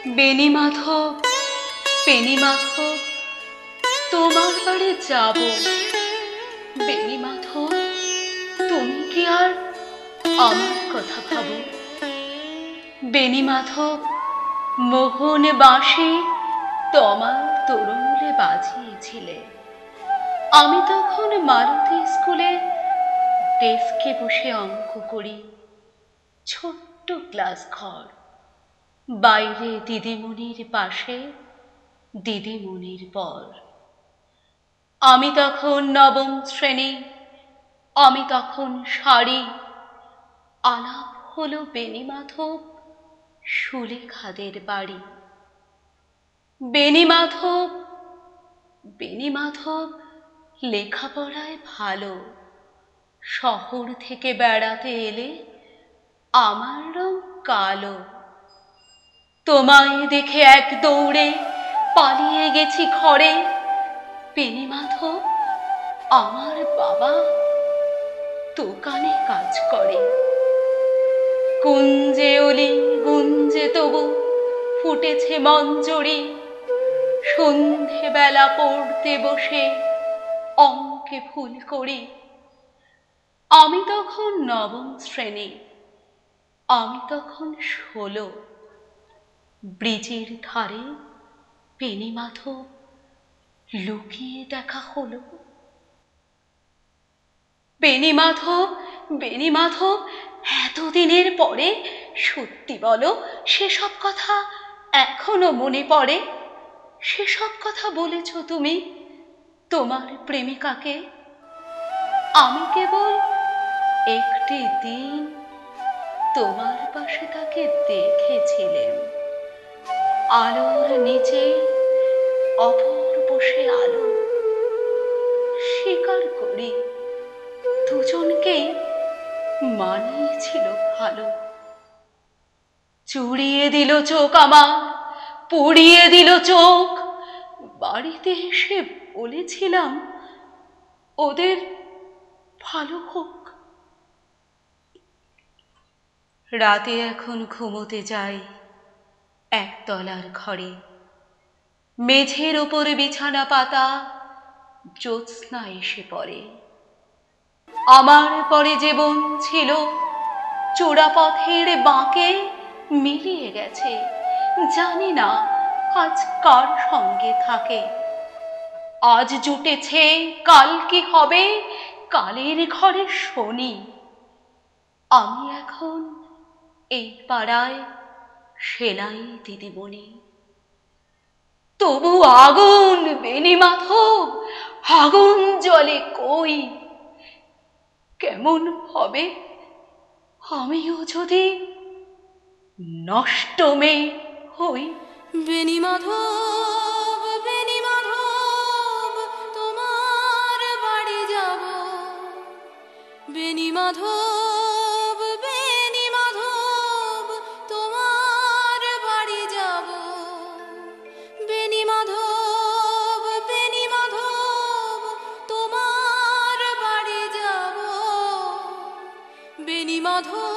বেনি মাধব, বেনি মাধব, তোমার বাড়ি যাব। বেনি মাধব, তুমি কি আর আমার কথা ভাবো? বেনি মাধব, মোহন বাঁশি তোমার তরুণে বাজিয়েছিলে। আমি তখন মালতী স্কুলে ডেস্কে বসে অঙ্ক করি। ছোট্ট ক্লাস ঘর, বাইরে দিদিমণির পাশে দিদিমণির পর। আমি তখন নবম শ্রেণী, আমি তখন শাড়ি। আলাপ হলো বেনি মাধব সুলেখাদের বাড়ি। বেনি মাধব, বেনি মাধব লেখাপড়ায় ভালো। শহর থেকে বেড়াতে এলে আমার রং কালো। তোমায় দেখে এক দৌড়ে পালিয়ে গেছি ঘরে। বেনি মাধব, আমার বাবা দোকানে কাজ করে। কুঞ্জে অলি গুঞ্জে তবু ফুটেছে মঞ্জরি। সন্ধেবেলা পড়তে বসে অঙ্কে ভুল করি। আমি তখন নবম শ্রেণী, আমি তখন 16। ব্রিজের ধারে বেনি মাধব লুকিয়ে দেখা হলো। বেনি মাধব, বেনি মাধব, এতদিনের পরে সত্যি বলো, সেসব কথা এখনো মনে পড়ে? সেসব কথা বলেছ তুমি তোমার প্রেমিকাকে? আমি কেবল একটি দিন তোমার পাশে তাকে দেখেছিলেন। আলোর নিচে অপূর্ব সে আলো। স্বীকার করি, দুজনকেই মানিয়েছিল ভালো। চুড়িয়ে দিল চোখ আমার, পুড়িয়ে দিল চোখ। বাড়িতে এসে বলেছিলাম ওদের ভালো হোক। রাতে এখন ঘুমোতে যাই একতলার ঘরে। মেঝের ওপরে বিছানা পাতা, জ্যোৎস্না এসে পড়ে। আমার পরে জীবন ছিল চোরাপথের বাঁকে মিলিয়ে গেছে। জানি না আজ কার সঙ্গে থাকে। আজ জুটেছে, কাল কি হবে, কালের ঘরে শনি। আমি এখন এই পাড়ায় সেলাই দিদিমণি। তবু আগুন বেনি মাধব, আগুন জ্বলে কই। কেমন হবে আমিও যদি নষ্ট মেয়ে হই? বেনি মাধব, বেনি মাধব, তোমার বাড়ি যাব। বেনি মাধব, বেনি মাধব, তোমার বাড়ি যাব। বেনি মাধব, বেনি মাধব, তোমার বাড়ি যাব। বেনি মাধব।